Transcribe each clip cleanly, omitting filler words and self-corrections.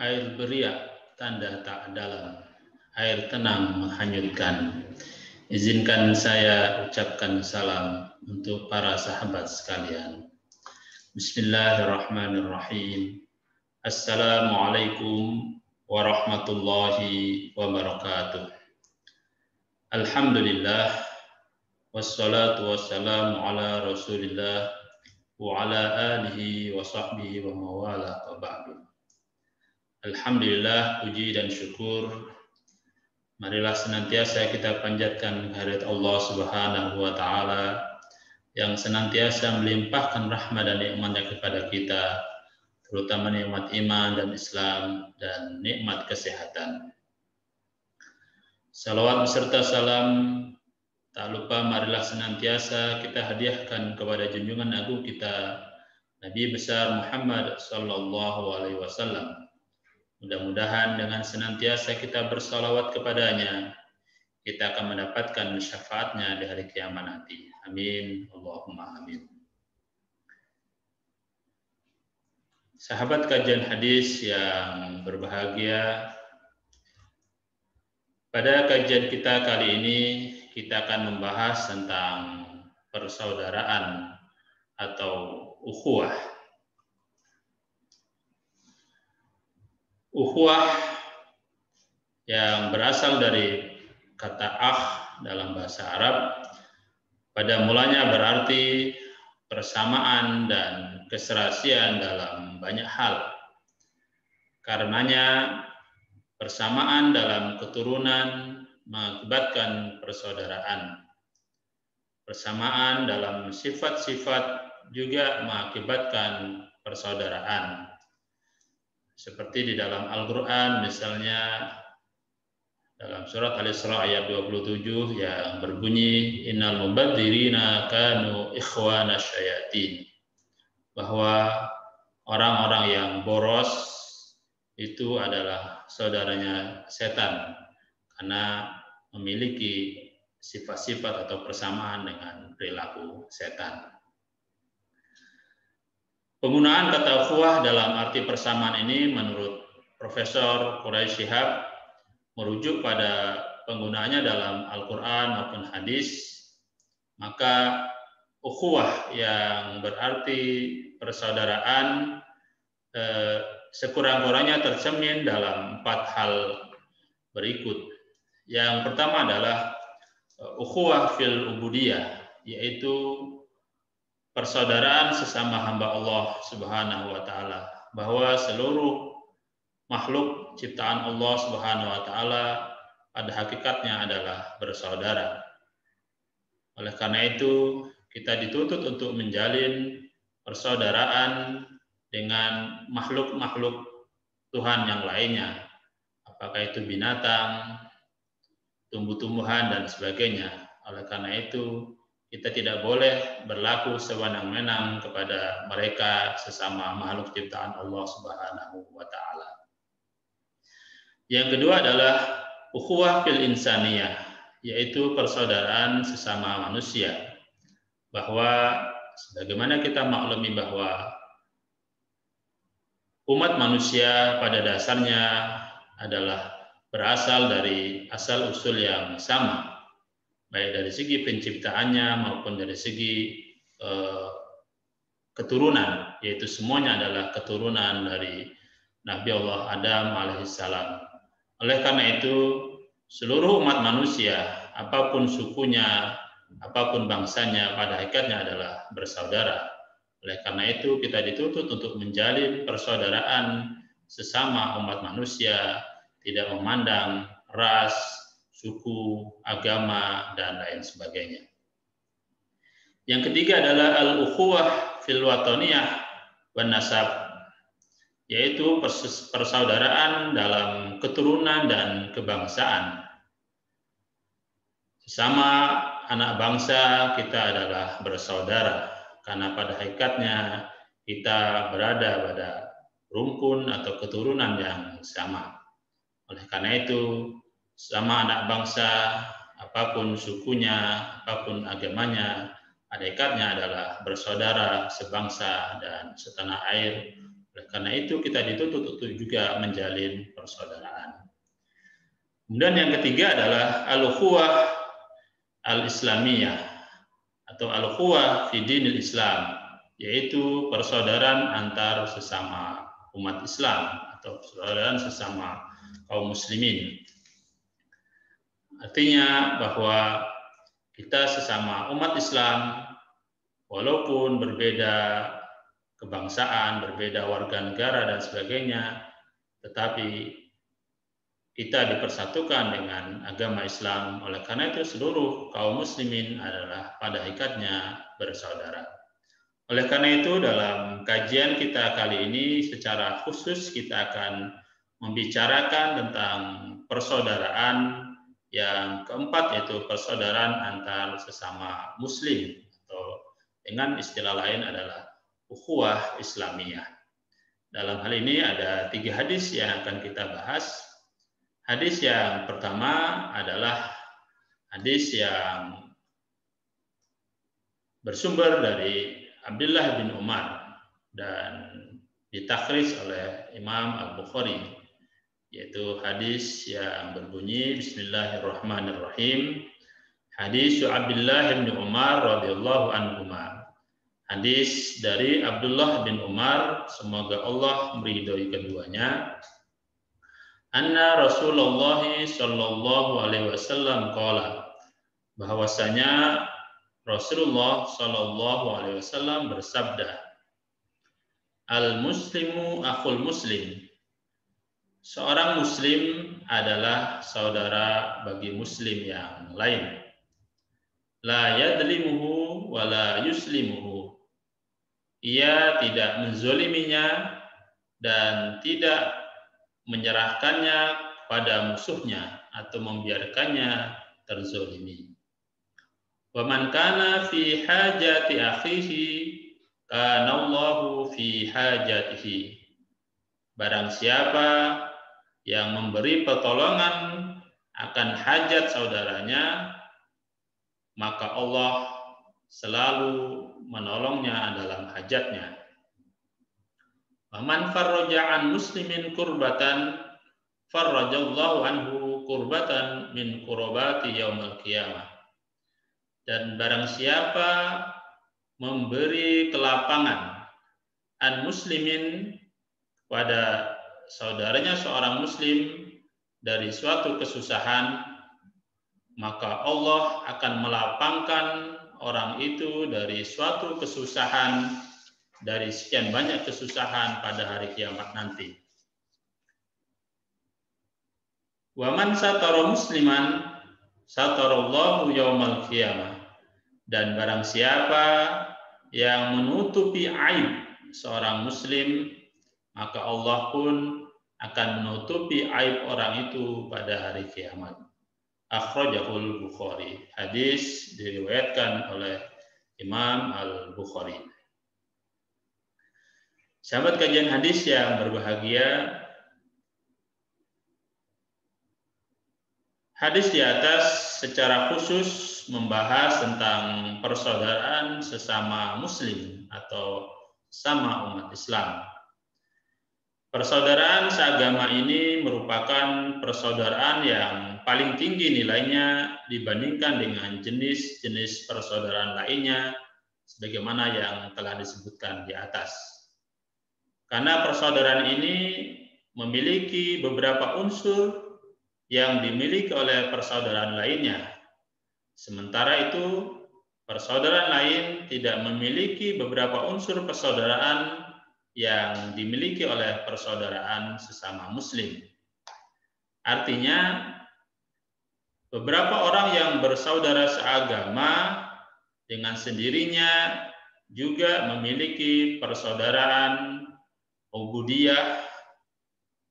Air beriak, tanda tak dalam. Air tenang menghanyutkan. Izinkan saya ucapkan salam untuk para sahabat sekalian. Bismillahirrahmanirrahim. Assalamualaikum warahmatullahi wabarakatuh. Alhamdulillah. Wassalatu wassalamu ala rasulillah wa ala alihi wa sahbihi wa mawalah wa ba'du. Alhamdulillah, puji dan syukur marilah senantiasa kita panjatkan kehadirat Allah Subhanahu wa taala yang senantiasa melimpahkan rahmat dan nikmat-Nya kepada kita, terutama nikmat iman dan Islam dan nikmat kesehatan. Salawat beserta salam tak lupa marilah senantiasa kita hadiahkan kepada junjungan agung kita Nabi besar Muhammad sallallahu alaihi wasallam. Mudah-mudahan dengan senantiasa kita bersalawat kepadanya, kita akan mendapatkan syafaatnya di hari kiamat nanti. Amin. Allahumma amin. Sahabat kajian hadis yang berbahagia, pada kajian kita kali ini kita akan membahas tentang persaudaraan atau ukhuwah. Ukhuwah yang berasal dari kata akh dalam bahasa Arab, pada mulanya berarti persamaan dan keserasian dalam banyak hal. Karenanya persamaan dalam keturunan mengakibatkan persaudaraan. Persamaan dalam sifat-sifat juga mengakibatkan persaudaraan. Seperti di dalam Al-Quran, misalnya dalam surat Al-Isra ayat 27 yang berbunyi innal mubadzirina kanu ikhwana syayatin, bahwa orang-orang yang boros itu adalah saudaranya setan karena memiliki sifat-sifat atau persamaan dengan perilaku setan. Penggunaan kata ukhuwah dalam arti persamaan ini menurut Profesor Quraisy Shihab merujuk pada penggunaannya dalam Al-Quran maupun hadis. Maka ukhuwah yang berarti persaudaraan sekurang-kurangnya tercermin dalam 4 hal berikut. Yang pertama adalah ukhuwah fil ubudiyah, yaitu persaudaraan sesama hamba Allah Subhanahu wa taala, bahwa seluruh makhluk ciptaan Allah Subhanahu wa taala pada hakikatnya adalah bersaudara. Oleh karena itu, kita dituntut untuk menjalin persaudaraan dengan makhluk-makhluk Tuhan yang lainnya, apakah itu binatang, tumbuh-tumbuhan dan sebagainya. Oleh karena itu, kita tidak boleh berlaku sewenang-wenang kepada mereka sesama makhluk ciptaan Allah Subhanahu wa taala. Yang kedua adalah ukhuwah fil insaniyah, yaitu persaudaraan sesama manusia. Bahwa sebagaimana kita maklumi bahwa umat manusia pada dasarnya adalah berasal dari asal-usul yang sama, baik dari segi penciptaannya maupun dari segi keturunan, yaitu semuanya adalah keturunan dari Nabi Allah Adam alaihissalam. Oleh karena itu, seluruh umat manusia, apapun sukunya, apapun bangsanya, pada hakikatnya adalah bersaudara. Oleh karena itu, kita dituntut untuk menjalin persaudaraan sesama umat manusia, tidak memandang ras, suku, agama, dan lain sebagainya. Yang ketiga adalah al-ukhuwah fil wataniyah wan nasab, yaitu persaudaraan dalam keturunan dan kebangsaan. Sesama anak bangsa kita adalah bersaudara, karena pada hakikatnya kita berada pada rumpun atau keturunan yang sama. Oleh karena itu, sama anak bangsa, apapun sukunya, apapun agamanya, pada hakikatnya adalah bersaudara sebangsa dan setanah air Oleh karena itu kita dituntut untuk juga menjalin persaudaraan. Kemudian yang ketiga adalah al-ukhuwah al-islamiyah atau al-ukhuwah fi dinil Islam, yaitu persaudaraan antar sesama umat Islam atau persaudaraan sesama kaum muslimin. Artinya bahwa kita sesama umat Islam, walaupun berbeda kebangsaan, berbeda warga negara dan sebagainya, tetapi kita dipersatukan dengan agama Islam. Oleh karena itu seluruh kaum muslimin adalah pada hakikatnya bersaudara. Oleh karena itu dalam kajian kita kali ini secara khusus kita akan membicarakan tentang persaudaraan yang keempat, yaitu persaudaraan antar sesama muslim, atau dengan istilah lain adalah ukhuwah Islamiyah. Dalam hal ini ada 3 hadis yang akan kita bahas. Hadis yang pertama adalah hadis yang bersumber dari Abdullah bin Umar dan ditakhrij oleh Imam Al-Bukhari, yaitu hadis yang berbunyi Bismillahirrahmanirrahim. Hadis Abdullah bin Umar radhiyallahu anhuma. Hadis dari Abdullah bin Umar, semoga Allah meridhoi keduanya. Anna Rasulullah sallallahu alaihi wasallam qala, bahwasanya Rasulullah sallallahu alaihi wasallam bersabda, al-muslimu akhul muslim. Seorang muslim adalah saudara bagi muslim yang lain. La yadlimuhu wa la yuslimuhu. Ia tidak menzoliminya dan tidak menyerahkannya pada musuhnya atau membiarkannya terzolimi. Wa man kana fi hajati akhihi kana Allahu fi hajatihi. Barang siapa yang memberi pertolongan akan hajat saudaranya, maka Allah selalu menolongnya dalam hajatnya. Man farraja an muslimin kurbatan farrajallahu anhu kurbatan min kurabati yaumil qiyamah. Dan barang siapa memberi kelapangan an muslimin pada saudaranya seorang muslim dari suatu kesusahan, maka Allah akan melapangkan orang itu dari suatu kesusahan, dari sekian banyak kesusahan pada hari kiamat nanti. Wa man satara musliman satarallahu yaumal qiyamah. Dan barang siapa yang menutupi aib seorang muslim, maka Allah pun akan menutupi aib orang itu pada hari kiamat. Akhrajahul Bukhari. Hadis diriwayatkan oleh Imam Al-Bukhari. Sahabat kajian hadis yang berbahagia, hadis di atas secara khusus membahas tentang persaudaraan sesama muslim atau sama umat Islam. Persaudaraan seagama ini merupakan persaudaraan yang paling tinggi nilainya dibandingkan dengan jenis-jenis persaudaraan lainnya sebagaimana yang telah disebutkan di atas. Karena persaudaraan ini memiliki beberapa unsur yang dimiliki oleh persaudaraan lainnya. Sementara itu, persaudaraan lain tidak memiliki beberapa unsur persaudaraan yang dimiliki oleh persaudaraan sesama muslim. Artinya, beberapa orang yang bersaudara seagama dengan sendirinya juga memiliki persaudaraan ubudiyah,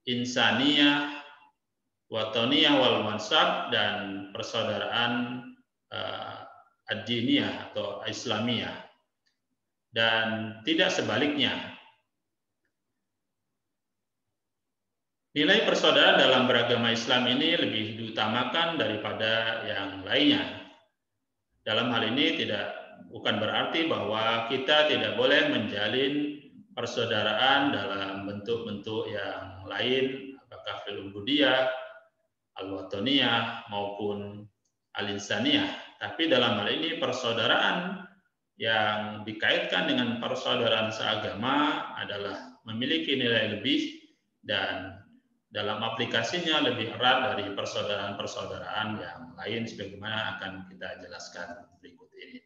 insaniyah, watoniyah wal mansab, dan persaudaraan ad-diniyah atau islamiyah. Dan tidak sebaliknya. Nilai persaudaraan dalam beragama Islam ini lebih diutamakan daripada yang lainnya. Dalam hal ini bukan berarti bahwa kita tidak boleh menjalin persaudaraan dalam bentuk-bentuk yang lain, apakah fil ubudiyah, al-watoniyah maupun al-insaniyah. Tapi dalam hal ini persaudaraan yang dikaitkan dengan persaudaraan seagama adalah memiliki nilai lebih dan dalam aplikasinya lebih erat dari persaudaraan-persaudaraan yang lain sebagaimana akan kita jelaskan berikut ini.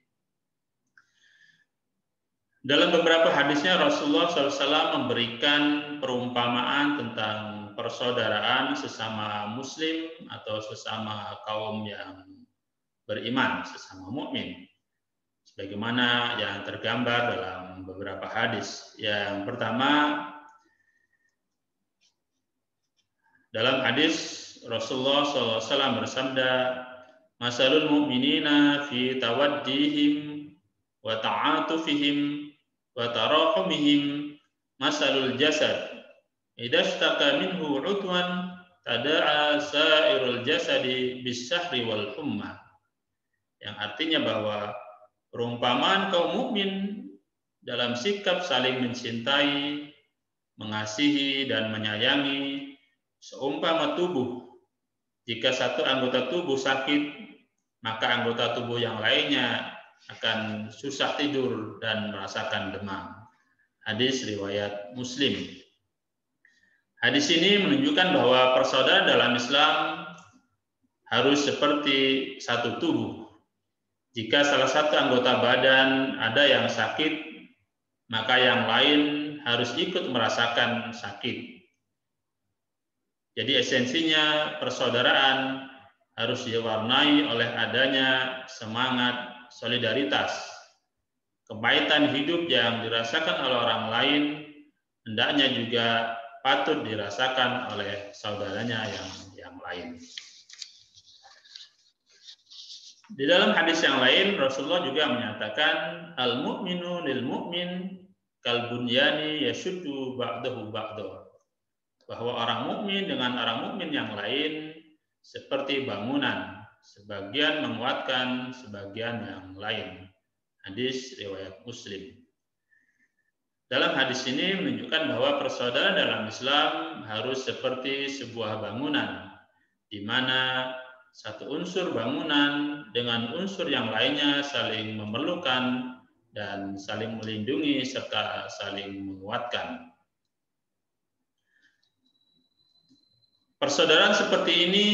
Dalam beberapa hadisnya Rasulullah SAW memberikan perumpamaan tentang persaudaraan sesama muslim atau sesama kaum yang beriman, sesama mukmin. Sebagaimana yang tergambar dalam beberapa hadis. Yang pertama, dalam hadis Rasulullah SAW bersabda, "Masalul mu'minina fi tawaddihim wa ta'atufihim wa tarahumihim masalul jasad. Idza ishtaka minhu 'udwan tada'a sa'irul jasadi bis-sahri wal humma." Yang artinya bahwa perumpamaan kaum mukmin dalam sikap saling mencintai, mengasihi dan menyayangi seumpama tubuh. Jika satu anggota tubuh sakit, maka anggota tubuh yang lainnya akan susah tidur dan merasakan demam. Hadis riwayat Muslim. Hadis ini menunjukkan bahwa persaudaraan dalam Islam harus seperti satu tubuh. Jika salah satu anggota badan ada yang sakit, maka yang lain harus ikut merasakan sakit. Jadi esensinya persaudaraan harus diwarnai oleh adanya semangat solidaritas. Kepahitan hidup yang dirasakan oleh orang lain hendaknya juga patut dirasakan oleh saudaranya yang lain. Di dalam hadis yang lain Rasulullah juga menyatakan al-mu'minu lil mu'min kal bunyani yashuddu ba'dahu ba'dahu. Bahwa orang mukmin dengan orang mukmin yang lain seperti bangunan, sebagian menguatkan sebagian yang lain. Hadis riwayat Muslim. Dalam hadis ini menunjukkan bahwa persaudaraan dalam Islam harus seperti sebuah bangunan, di mana satu unsur bangunan dengan unsur yang lainnya saling memerlukan dan saling melindungi serta saling menguatkan. Persaudaraan seperti ini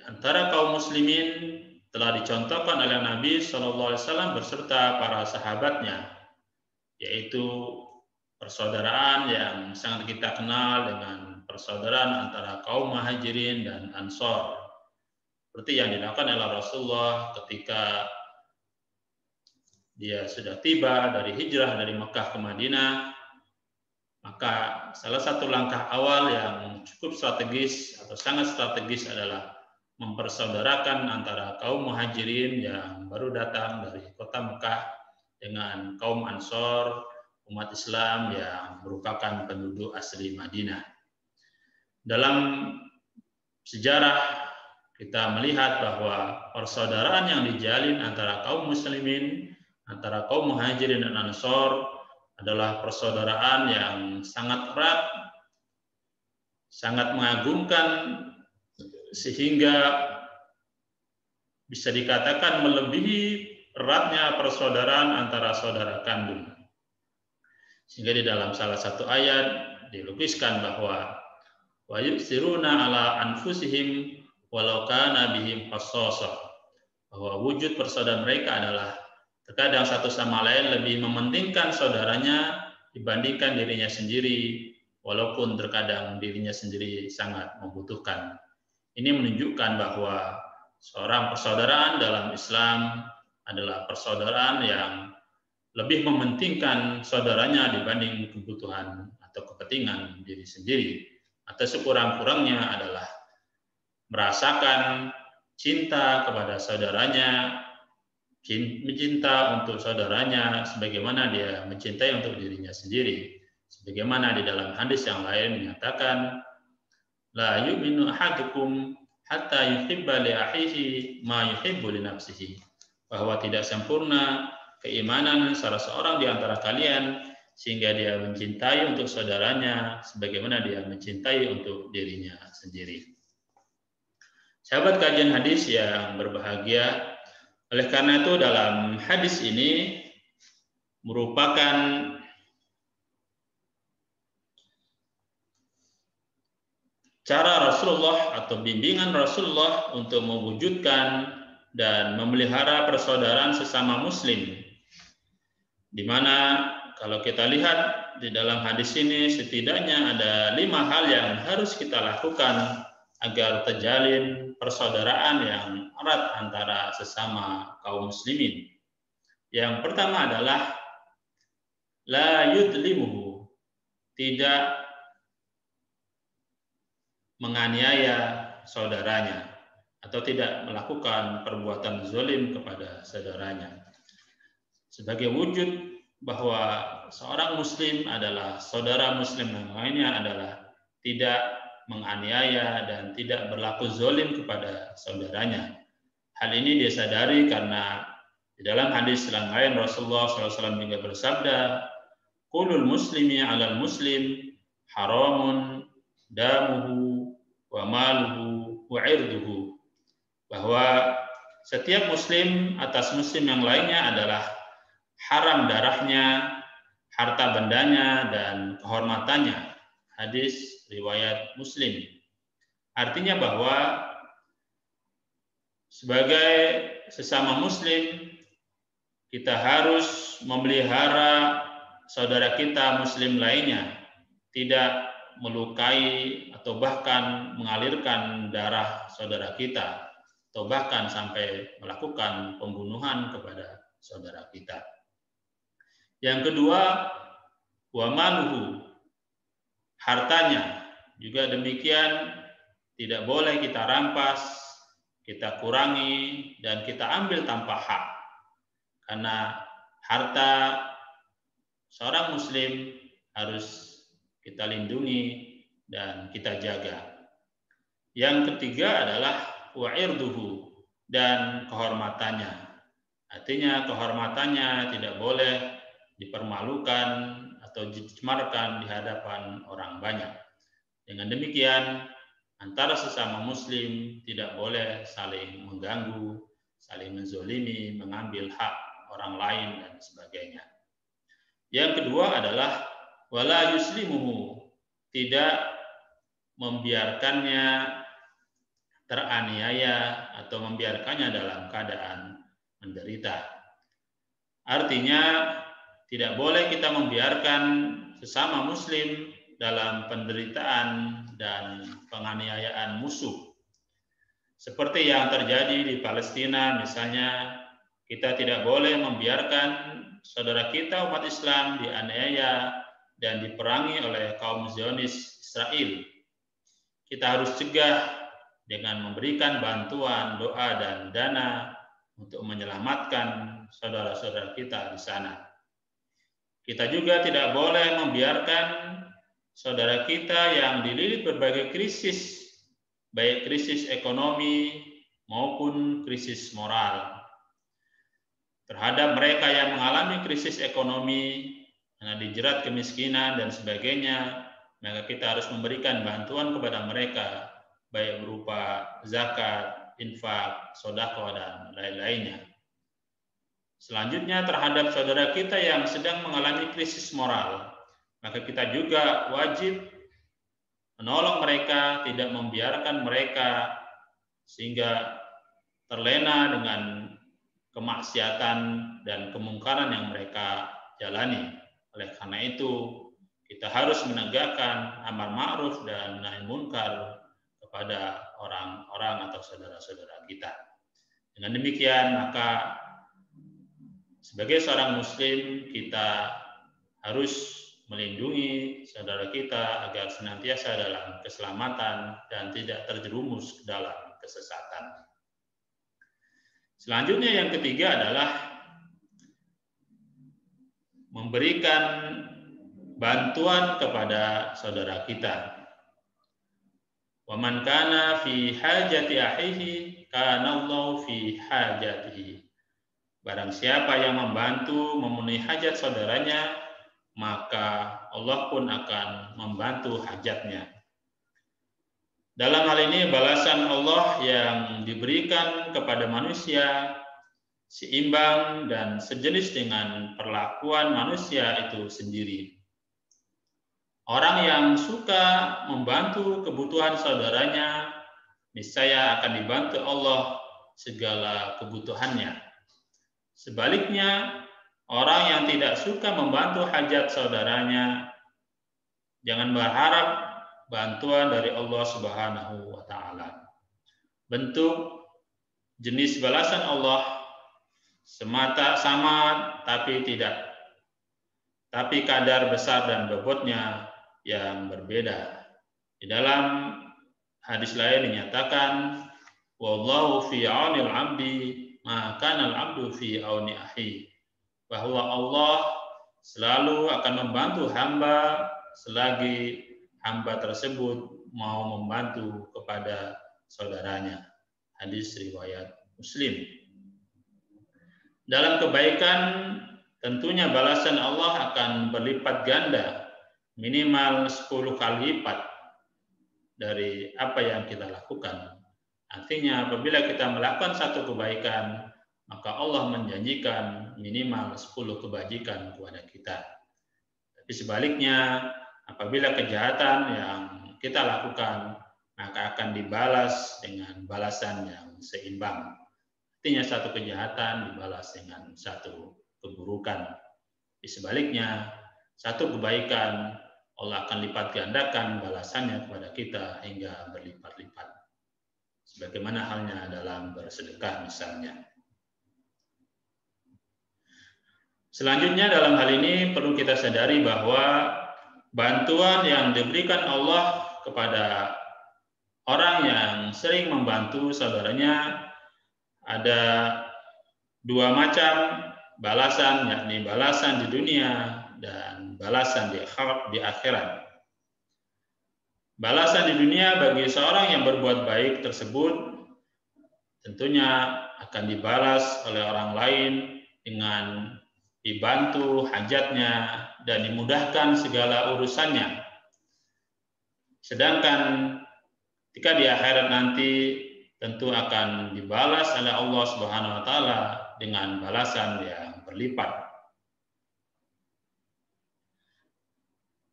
antara kaum muslimin telah dicontohkan oleh Nabi SAW beserta para sahabatnya, yaitu persaudaraan yang sangat kita kenal dengan persaudaraan antara kaum muhajirin dan ansor, seperti yang dilakukan oleh Rasulullah ketika dia sudah tiba dari hijrah dari Mekah ke Madinah. Maka salah satu langkah awal yang cukup strategis atau sangat strategis adalah mempersaudarakan antara kaum muhajirin yang baru datang dari kota Mekah dengan kaum Ansor, umat Islam yang merupakan penduduk asli Madinah. Dalam sejarah kita melihat bahwa persaudaraan yang dijalin antara kaum muslimin, antara kaum muhajirin dan Ansor adalah persaudaraan yang sangat erat, sangat mengagumkan, sehingga bisa dikatakan melebihi eratnya persaudaraan antara saudara kandung. Sehingga di dalam salah satu ayat dilukiskan bahwa wa yusiruna ala anfusihim walau kana bihim khassasah, bahwa wujud persaudaraan mereka adalah terkadang satu sama lain lebih mementingkan saudaranya dibandingkan dirinya sendiri, walaupun terkadang dirinya sendiri sangat membutuhkan. Ini menunjukkan bahwa seorang persaudaraan dalam Islam adalah persaudaraan yang lebih mementingkan saudaranya dibanding kebutuhan atau kepentingan diri sendiri, atau sekurang-kurangnya adalah merasakan cinta kepada saudaranya, mencinta untuk saudaranya sebagaimana dia mencintai untuk dirinya sendiri. Sebagaimana di dalam hadis yang lain menyatakan, la yu'minu ahadukum hatta yuhibba li akhihi ma yuhibbu li nafsihi, bahwa tidak sempurna keimanan salah seorang di antara kalian sehingga dia mencintai untuk saudaranya sebagaimana dia mencintai untuk dirinya sendiri. Sahabat kajian hadis yang berbahagia, oleh karena itu dalam hadis ini merupakan cara Rasulullah atau bimbingan Rasulullah untuk mewujudkan dan memelihara persaudaraan sesama muslim, di mana kalau kita lihat di dalam hadis ini setidaknya ada 5 hal yang harus kita lakukan agar terjalin persaudaraan yang erat antara sesama kaum muslimin. Yang pertama adalah la yudlimuhu, tidak menganiaya saudaranya atau tidak melakukan perbuatan zalim kepada saudaranya. Sebagai wujud bahwa seorang muslim adalah saudara muslim yang lainnya adalah tidak menganiaya dan tidak berlaku zalim kepada saudaranya. Hal ini disadari karena di dalam hadis yang lain Rasulullah SAW juga bersabda, "Kulul muslimi 'alal muslim haramun damuhu wa maluhu wa 'irduhu." Bahwa setiap muslim atas muslim yang lainnya adalah haram darahnya, harta bendanya, dan kehormatannya. Hadis riwayat Muslim. Artinya bahwa sebagai sesama muslim kita harus memelihara saudara kita muslim lainnya, tidak melukai atau bahkan mengalirkan darah saudara kita, atau bahkan sampai melakukan pembunuhan kepada saudara kita. Yang kedua, wa maluhu, hartanya juga demikian tidak boleh kita rampas, kita kurangi, dan kita ambil tanpa hak. Karena harta seorang muslim harus kita lindungi dan kita jaga. Yang ketiga adalah wa irduhu, dan kehormatannya. Artinya kehormatannya tidak boleh dipermalukan atau dicemarkan di hadapan orang banyak. Dengan demikian, antara sesama muslim tidak boleh saling mengganggu, saling menzolimi, mengambil hak orang lain, dan sebagainya. Yang kedua adalah wala yuslimuhu, tidak membiarkannya teraniaya atau membiarkannya dalam keadaan menderita. Artinya tidak boleh kita membiarkan sesama muslim dalam penderitaan dan penganiayaan musuh. Seperti yang terjadi di Palestina misalnya, kita tidak boleh membiarkan saudara kita umat Islam dianiaya dan diperangi oleh kaum Zionis Israel. Kita harus cegah dengan memberikan bantuan, doa, dan dana untuk menyelamatkan saudara-saudara kita di sana. Kita juga tidak boleh membiarkan saudara kita yang dililit berbagai krisis, baik krisis ekonomi maupun krisis moral. Terhadap mereka yang mengalami krisis ekonomi, karena dijerat kemiskinan dan sebagainya, maka kita harus memberikan bantuan kepada mereka, baik berupa zakat, infak, sedekah, dan lain-lainnya. Selanjutnya terhadap saudara kita yang sedang mengalami krisis moral, maka kita juga wajib menolong mereka, tidak membiarkan mereka sehingga terlena dengan kemaksiatan dan kemungkaran yang mereka jalani. Oleh karena itu, kita harus menegakkan amar ma'ruf dan nahi munkar kepada orang-orang atau saudara-saudara kita. Dengan demikian, maka sebagai seorang muslim, kita harus melindungi saudara kita agar senantiasa dalam keselamatan dan tidak terjerumus ke dalam kesesatan. Selanjutnya yang ketiga adalah memberikan bantuan kepada saudara kita. Wa man kana fi hajati akhihi kana Allahu fi hajatihi. Barang siapa yang membantu memenuhi hajat saudaranya, maka Allah pun akan membantu hajatnya. Dalam hal ini balasan Allah yang diberikan kepada manusia seimbang dan sejenis dengan perlakuan manusia itu sendiri. Orang yang suka membantu kebutuhan saudaranya, niscaya akan dibantu Allah segala kebutuhannya. Sebaliknya, orang yang tidak suka membantu hajat saudaranya, jangan berharap bantuan dari Allah Subhanahu wa Ta'ala. Bentuk jenis balasan Allah semata sama tapi tidak, tapi kadar besar dan bobotnya yang berbeda. Di dalam hadis lain dinyatakan, wallahu fi aunil 'abdi ma kana al-'abdu fi auni akhi, bahwa Allah selalu akan membantu hamba selagi hamba tersebut mau membantu kepada saudaranya. Hadis riwayat Muslim. Dalam kebaikan tentunya balasan Allah akan berlipat ganda, minimal 10 kali lipat dari apa yang kita lakukan. Artinya apabila kita melakukan satu kebaikan, maka Allah menjanjikan minimal 10 kebajikan kepada kita. Tapi sebaliknya, apabila kejahatan yang kita lakukan, maka akan dibalas dengan balasan yang seimbang. Artinya satu kejahatan dibalas dengan satu keburukan. Di sebaliknya, satu kebaikan Allah akan lipat gandakan balasannya kepada kita hingga berlipat-lipat. Sebagaimana halnya dalam bersedekah misalnya. Selanjutnya dalam hal ini perlu kita sadari bahwa bantuan yang diberikan Allah kepada orang yang sering membantu saudaranya ada dua macam balasan, yakni balasan di dunia dan balasan di akhirat. Balasan di dunia bagi seorang yang berbuat baik tersebut tentunya akan dibalas oleh orang lain dengan dibantu hajatnya dan dimudahkan segala urusannya. Sedangkan ketika di akhirat nanti tentu akan dibalas oleh Allah Subhanahu wa Ta'ala dengan balasan yang berlipat.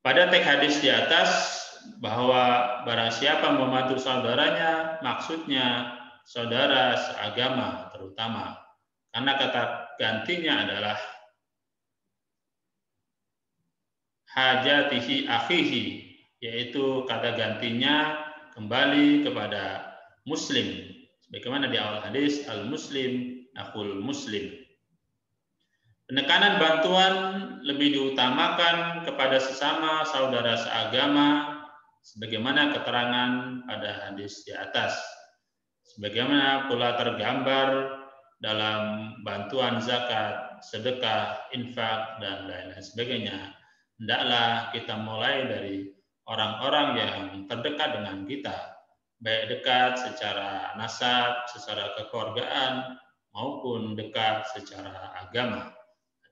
Pada teks hadis di atas bahwa barang siapa membantu saudaranya, maksudnya saudara seagama terutama, karena kata gantinya adalah hajatihi akhihi, yaitu kata gantinya kembali kepada muslim. Sebagaimana di awal hadis, al-muslim akhul muslim. Penekanan bantuan lebih diutamakan kepada sesama saudara seagama, sebagaimana keterangan pada hadis di atas. Sebagaimana pula tergambar dalam bantuan zakat, sedekah, infak, dan lain-lain sebagainya. Hendaklah kita mulai dari orang-orang yang terdekat dengan kita, baik dekat secara nasab, secara kekeluargaan, maupun dekat secara agama.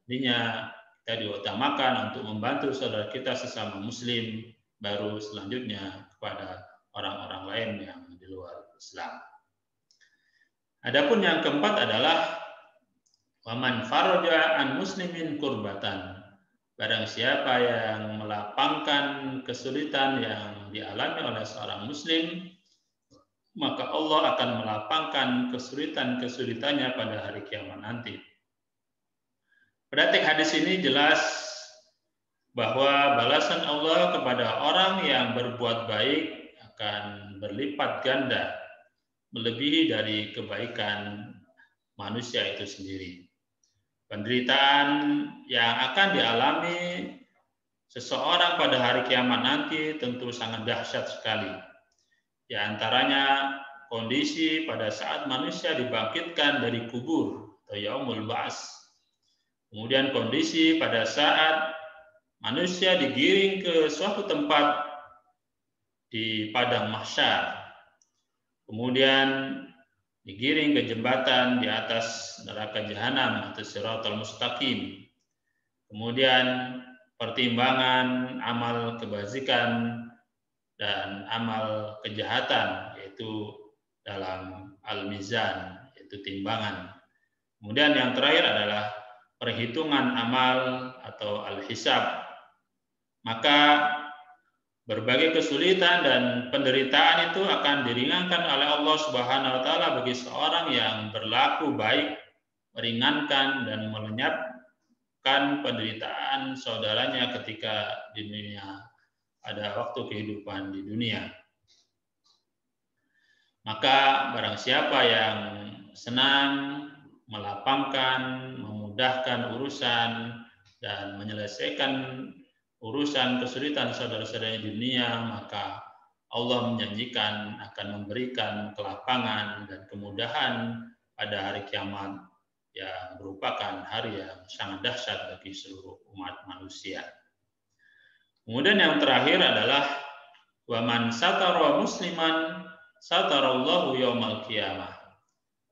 Artinya kita diutamakan untuk membantu saudara kita sesama muslim, baru selanjutnya kepada orang-orang lain yang di luar Islam. Adapun yang keempat adalah waman faraja an muslimin kurbatan. Barang siapa yang melapangkan kesulitan yang dialami oleh seorang muslim, maka Allah akan melapangkan kesulitan-kesulitannya pada hari kiamat nanti. Pada teks hadis ini jelas bahwa balasan Allah kepada orang yang berbuat baik akan berlipat ganda, melebihi dari kebaikan manusia itu sendiri. Penderitaan yang akan dialami seseorang pada hari kiamat nanti tentu sangat dahsyat sekali. Di antaranya kondisi pada saat manusia dibangkitkan dari kubur atau yaumul ba'ats. Kemudian kondisi pada saat manusia digiring ke suatu tempat di padang mahsyar. Kemudian digiring ke jembatan di atas neraka jahanam atau Shiratal Mustaqim. Kemudian pertimbangan amal kebajikan dan amal kejahatan, yaitu dalam al-mizan, yaitu timbangan. Kemudian yang terakhir adalah perhitungan amal atau al-hisab. Maka berbagai kesulitan dan penderitaan itu akan diringankan oleh Allah Subhanahu wa taala bagi seorang yang berlaku baik, meringankan dan melenyapkan penderitaan saudaranya ketika di dunia, pada waktu kehidupan di dunia. Maka barang siapa yang senang melapangkan, memudahkan urusan dan menyelesaikan urusan kesulitan saudara-saudara di dunia, maka Allah menjanjikan akan memberikan kelapangan dan kemudahan pada hari kiamat yang merupakan hari yang sangat dahsyat bagi seluruh umat manusia. Kemudian yang terakhir adalah wa man satara musliman satarallahu yaumal qiyamah.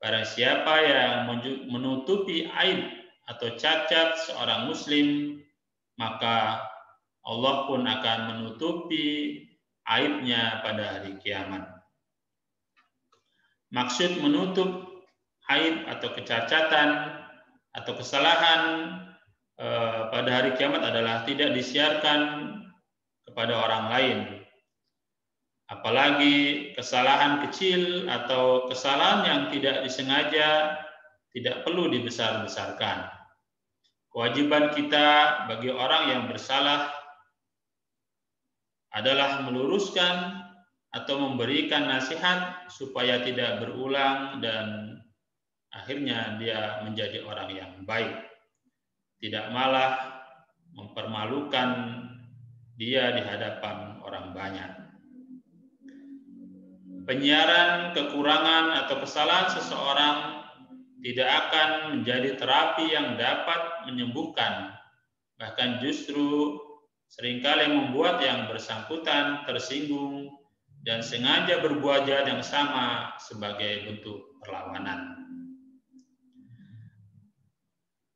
Barang siapa yang menutupi aib atau cacat seorang muslim, maka Allah pun akan menutupi aibnya pada hari kiamat. Maksud menutup aib atau kecacatan atau kesalahan pada hari kiamat adalah tidak disiarkan kepada orang lain. Apalagi kesalahan kecil atau kesalahan yang tidak disengaja tidak perlu dibesar-besarkan. Kewajiban kita bagi orang yang bersalah adalah meluruskan atau memberikan nasihat supaya tidak berulang dan akhirnya dia menjadi orang yang baik. Tidak malah mempermalukan dia di hadapan orang banyak. Penyiaran kekurangan atau kesalahan seseorang tidak akan menjadi terapi yang dapat menyembuhkan, bahkan justru seringkali membuat yang bersangkutan tersinggung dan sengaja berbuat jahat yang sama sebagai bentuk perlawanan.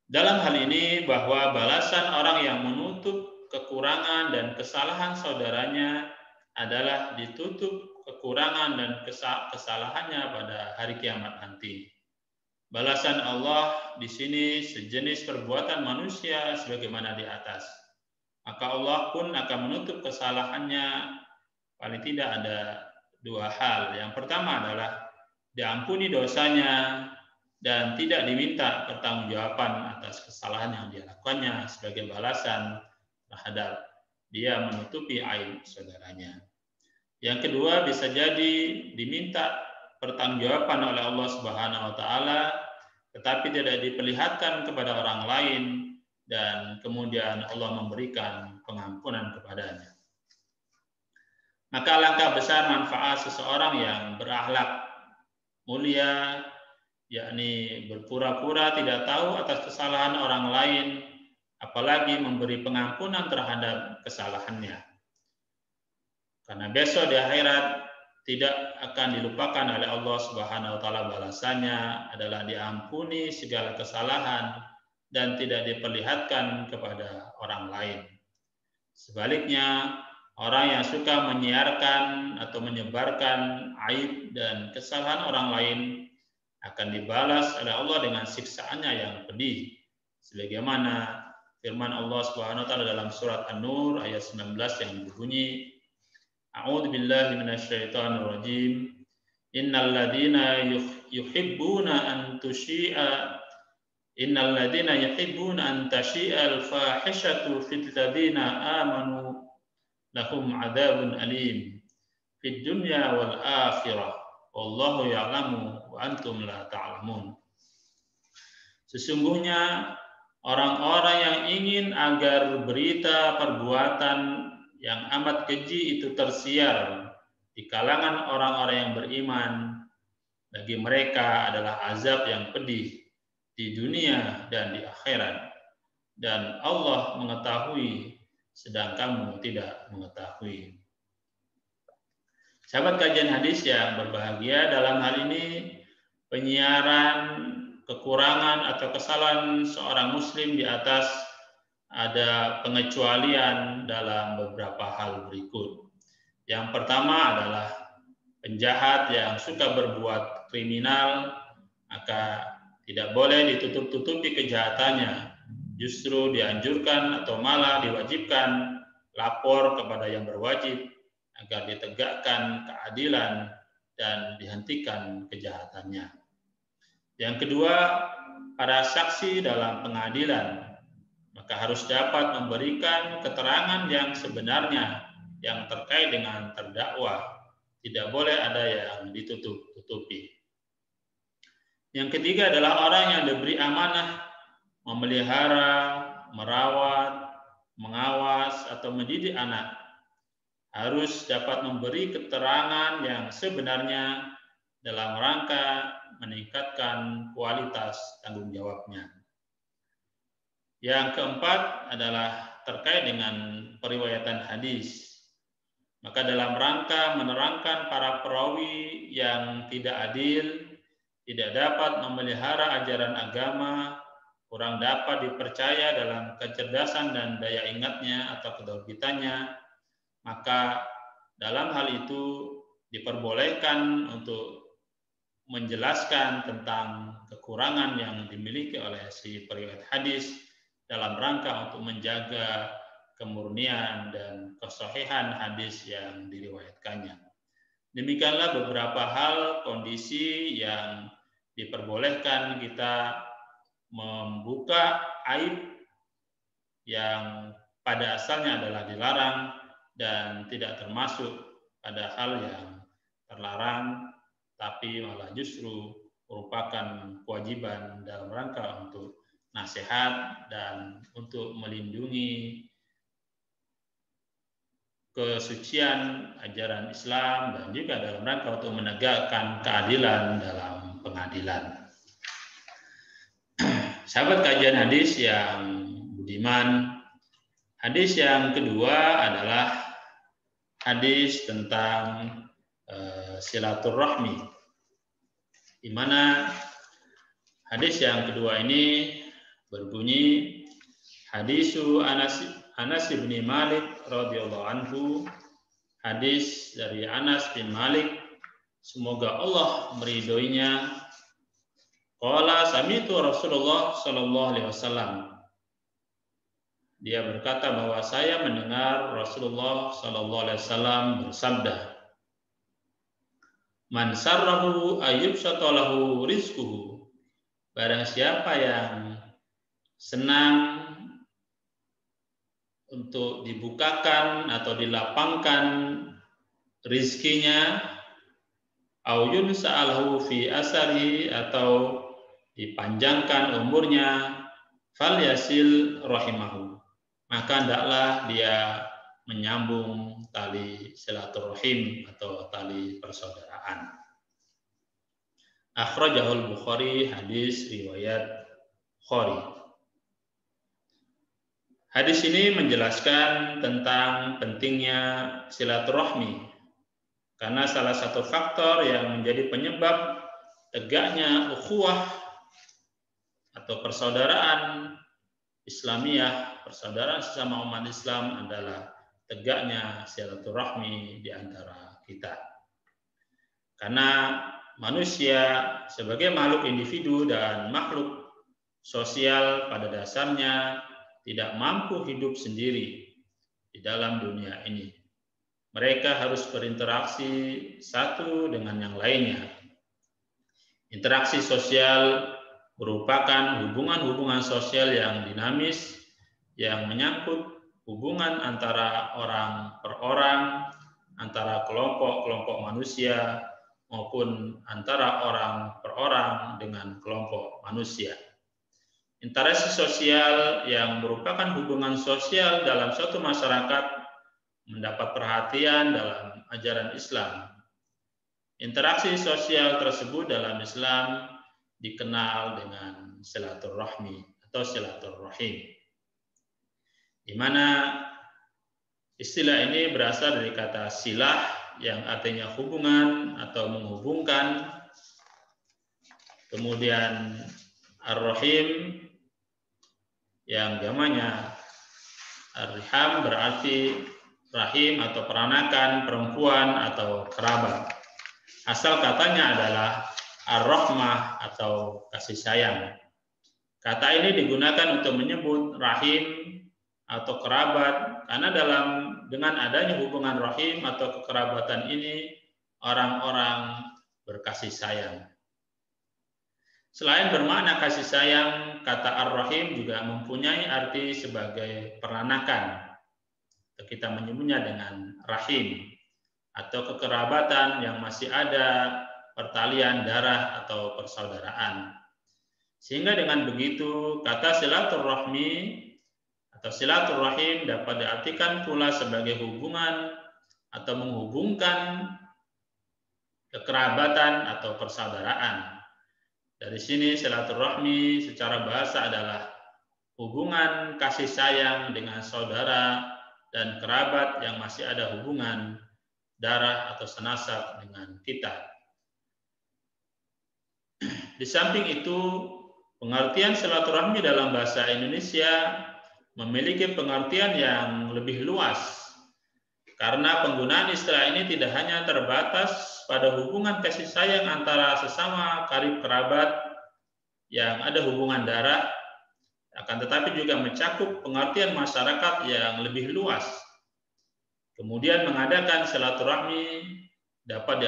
Dalam hal ini bahwa balasan orang yang menutup kekurangan dan kesalahan saudaranya adalah ditutup kekurangan dan kesalahannya pada hari kiamat nanti. Balasan Allah di sini sejenis perbuatan manusia sebagaimana di atas. Maka Allah pun akan menutup kesalahannya. Paling tidak ada dua hal. Yang pertama adalah diampuni dosanya dan tidak diminta pertanggungjawaban atas kesalahan yang dia lakukannya sebagai balasan terhadap dia menutupi aib saudaranya. Yang kedua, bisa jadi diminta pertanggungjawaban oleh Allah Subhanahu wa taala tetapi tidak diperlihatkan kepada orang lain dan kemudian Allah memberikan pengampunan kepadanya. Maka alangkah besar manfaat seseorang yang berakhlak mulia, yakni berpura-pura tidak tahu atas kesalahan orang lain, apalagi memberi pengampunan terhadap kesalahannya. Karena besok di akhirat tidak akan dilupakan oleh Allah Subhanahu wa taala, balasannya adalah diampuni segala kesalahan dan tidak diperlihatkan kepada orang lain. Sebaliknya, orang yang suka menyiarkan atau menyebarkan aib dan kesalahan orang lain akan dibalas oleh Allah dengan siksaannya yang pedih. Sebagaimana firman Allah Subhanahu wa taala dalam surat An-Nur ayat 19 yang berbunyi, A'udzu billahi minasyaitonir rajim. Innal ladzina yuhibbuna an tashi'al fahishatu fil ladzina amanu lahum 'adzabun alim fid dunya wal akhirah wallahu ya'lamu wa antum la ta'lamun. Sesungguhnya orang-orang yang ingin agar berita perbuatan yang amat keji itu tersiar di kalangan orang-orang yang beriman, bagi mereka adalah azab yang pedih di dunia dan di akhirat. Dan Allah mengetahui sedang kamu tidak mengetahui. Sahabat kajian hadis yang berbahagia, dalam hal ini penyiaran kekurangan atau kesalahan seorang muslim di atas ada pengecualian dalam beberapa hal berikut. Yang pertama adalah penjahat yang suka berbuat kriminal, maka tidak boleh ditutup-tutupi kejahatannya. Justru dianjurkan atau malah diwajibkan lapor kepada yang berwajib agar ditegakkan keadilan dan dihentikan kejahatannya. Yang kedua, para saksi dalam pengadilan maka harus dapat memberikan keterangan yang sebenarnya yang terkait dengan terdakwa. Tidak boleh ada yang ditutup-tutupi. Yang ketiga adalah orang yang diberi amanah memelihara, merawat, mengawas, atau mendidik anak. Harus dapat memberi keterangan yang sebenarnya dalam rangka meningkatkan kualitas tanggung jawabnya. Yang keempat adalah terkait dengan periwayatan hadis. Maka dalam rangka menerangkan para perawi yang tidak adil, tidak dapat memelihara ajaran agama, kurang dapat dipercaya dalam kecerdasan dan daya ingatnya atau keterbitannya, maka dalam hal itu diperbolehkan untuk menjelaskan tentang kekurangan yang dimiliki oleh si periwayat hadis dalam rangka untuk menjaga kemurnian dan kesahihan hadis yang diriwayatkannya. Demikianlah beberapa hal kondisi yang diperbolehkan kita membuka aib yang pada asalnya adalah dilarang dan tidak termasuk pada hal yang terlarang, tapi malah justru merupakan kewajiban dalam rangka untuk nasihat dan untuk melindungi kesucian ajaran Islam dan juga dalam rangka untuk menegakkan keadilan dalam pengadilan. Sahabat kajian hadis yang budiman, hadis yang kedua adalah hadis tentang silaturahmi, di mana hadis yang kedua ini berbunyi hadisu Anas bin Malik radhiyallahu anhu, hadis dari Anas bin Malik, semoga Allah meridhoinya. Qala sami'tu Rasulullah sallallahu alaihi wasallam. Dia berkata bahwa saya mendengar Rasulullah sallallahu alaihi wasallam bersabda, man sarrahu ayyubsata lahu rizquhu. Barang siapa yang senang untuk dibukakan atau dilapangkan rizkinya, au yunsa'alahu fi asari, atau dipanjangkan umurnya, fal yasil rahimahu, maka hendaklah dia menyambung tali silaturahim atau tali persaudaraan. Akhrajahul Bukhari, hadis riwayat Bukhari. Hadis ini menjelaskan tentang pentingnya silaturahmi, karena salah satu faktor yang menjadi penyebab tegaknya ukhuwah atau persaudaraan Islamiyah, persaudaraan sesama umat Islam adalah tegaknya silaturahmi di antara kita. Karena manusia sebagai makhluk individu dan makhluk sosial pada dasarnya tidak mampu hidup sendiri di dalam dunia ini. Mereka harus berinteraksi satu dengan yang lainnya. Interaksi sosial merupakan hubungan-hubungan sosial yang dinamis, yang menyangkut hubungan antara orang per orang, antara kelompok-kelompok manusia, maupun antara orang per orang dengan kelompok manusia. Interaksi sosial yang merupakan hubungan sosial dalam suatu masyarakat mendapat perhatian dalam ajaran Islam. Interaksi sosial tersebut dalam Islam dikenal dengan silaturahmi atau silaturahim, di mana istilah ini berasal dari kata silah yang artinya hubungan atau menghubungkan, kemudian ar-rahim yang jamaknya Ar-riham berarti rahim atau peranakan, perempuan atau kerabat. Asal katanya adalah ar-rahmah atau kasih sayang. Kata ini digunakan untuk menyebut rahim atau kerabat karena dengan adanya hubungan rahim atau kekerabatan ini orang-orang berkasih sayang. Selain bermakna kasih sayang, kata ar-rahim juga mempunyai arti sebagai peranakan. Kita menyebutnya dengan rahim atau kekerabatan yang masih ada pertalian darah atau persaudaraan. Sehingga dengan begitu kata silaturahmi atau silaturahim dapat diartikan pula sebagai hubungan atau menghubungkan kekerabatan atau persaudaraan. Dari sini silaturahmi secara bahasa adalah hubungan kasih sayang dengan saudara dan kerabat yang masih ada hubungan darah atau senasab dengan kita. Di samping itu, pengertian silaturahmi dalam bahasa Indonesia memiliki pengertian yang lebih luas karena penggunaan istilah ini tidak hanya terbatas pada hubungan kasih sayang antara sesama karib kerabat yang ada hubungan darah, akan tetapi juga mencakup pengertian masyarakat yang lebih luas. Kemudian mengadakan silaturahmi dapat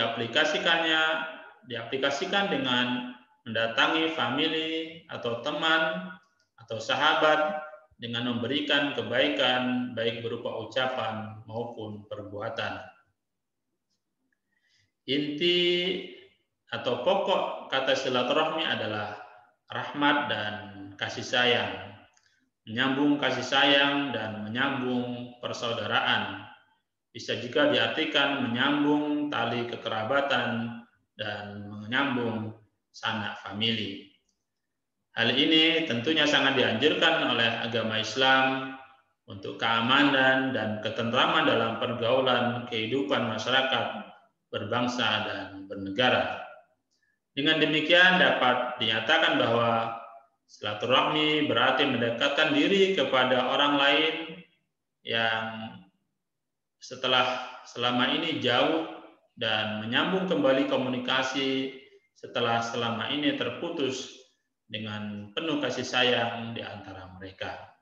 diaplikasikan dengan mendatangi famili atau teman atau sahabat dengan memberikan kebaikan baik berupa ucapan maupun perbuatan. Inti atau pokok kata silaturahmi adalah rahmat dan kasih sayang, menyambung kasih sayang dan menyambung persaudaraan. Bisa juga diartikan menyambung tali kekerabatan dan menyambung sanak famili. Hal ini tentunya sangat dianjurkan oleh agama Islam untuk keamanan dan ketentraman dalam pergaulan kehidupan masyarakat berbangsa dan bernegara. Dengan demikian dapat dinyatakan bahwa silaturahmi berarti mendekatkan diri kepada orang lain yang selama ini jauh dan menyambung kembali komunikasi setelah selama ini terputus dengan penuh kasih sayang di antara mereka.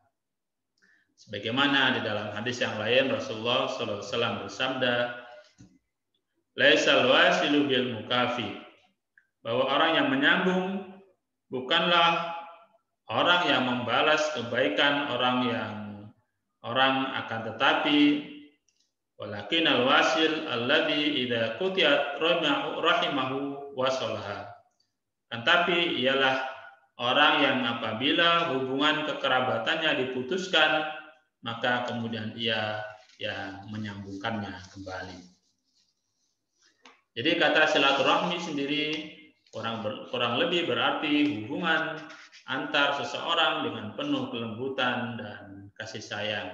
Sebagaimana di dalam hadis yang lain Rasulullah SAW bersabda, "Laisal wasilu bil mukafi," bahwa orang yang menyambung bukanlah orang yang membalas kebaikan orang akan tetapi walakin al-wasil alladzi idza qutiat rahimahu wasalaha. Tetapi ialah orang yang apabila hubungan kekerabatannya diputuskan, maka kemudian ia yang menyambungkannya kembali. Jadi kata silaturahmi sendiri kurang lebih berarti hubungan antar seseorang dengan penuh kelembutan dan kasih sayang.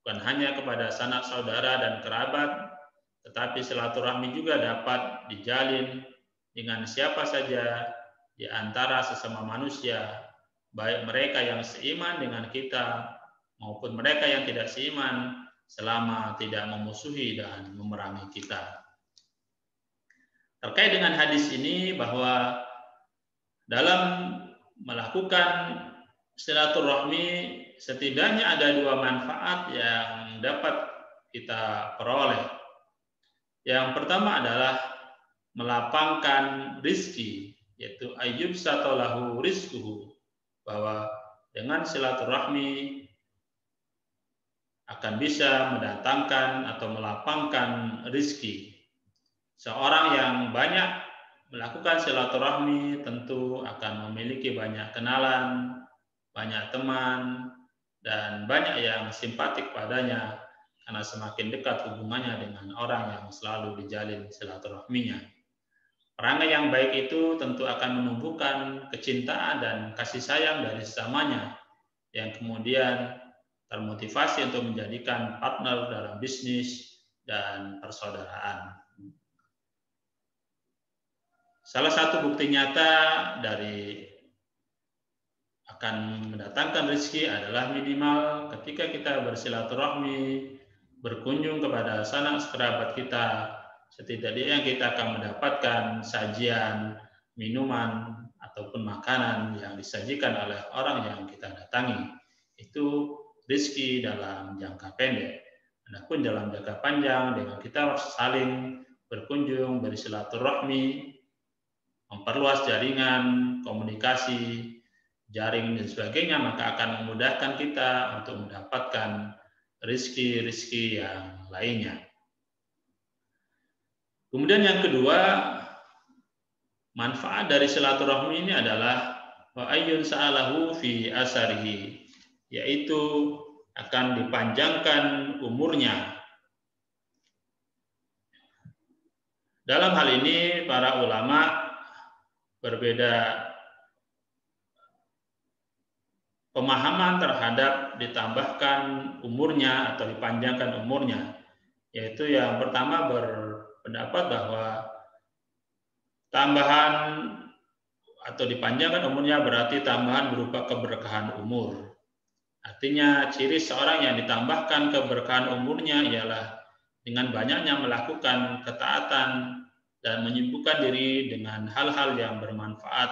Bukan hanya kepada sanak saudara dan kerabat, tetapi silaturahmi juga dapat dijalin dengan siapa saja di antara sesama manusia, baik mereka yang seiman dengan kita maupun mereka yang tidak seiman, selama tidak memusuhi dan memerangi kita. Terkait dengan hadis ini bahwa dalam melakukan silaturahmi setidaknya ada dua manfaat yang dapat kita peroleh. Yang pertama adalah melapangkan rizki, yaitu ayyub satolahu rizkuhu, bahwa dengan silaturahmi akan bisa mendatangkan atau melapangkan rizki. Seorang yang banyak melakukan silaturahmi tentu akan memiliki banyak kenalan, banyak teman, dan banyak yang simpatik padanya karena semakin dekat hubungannya dengan orang yang selalu dijalin silaturahminya. Perangai yang baik itu tentu akan menumbuhkan kecintaan dan kasih sayang dari sesamanya yang kemudian termotivasi untuk menjadikan partner dalam bisnis dan persaudaraan. Salah satu bukti nyata dari akan mendatangkan rezeki adalah minimal ketika kita bersilaturahmi, berkunjung kepada sanak kerabat kita, setidaknya kita akan mendapatkan sajian, minuman, ataupun makanan yang disajikan oleh orang yang kita datangi. Itu rezeki dalam jangka pendek. Adapun dalam jangka panjang, dengan kita saling berkunjung, bersilaturahmi, memperluas jaringan, komunikasi, jaring dan sebagainya, maka akan memudahkan kita untuk mendapatkan rezeki-rezeki yang lainnya. Kemudian yang kedua, manfaat dari silaturahmi ini adalah wa ayyun sa'alahu fi asarihi, yaitu akan dipanjangkan umurnya. Dalam hal ini para ulama berbeda pemahaman terhadap ditambahkan umurnya atau dipanjangkan umurnya, yaitu yang pertama berpendapat bahwa tambahan atau dipanjangkan umurnya berarti tambahan berupa keberkahan umur. Artinya ciri seorang yang ditambahkan keberkahan umurnya ialah dengan banyaknya melakukan ketaatan dan menyibukkan diri dengan hal-hal yang bermanfaat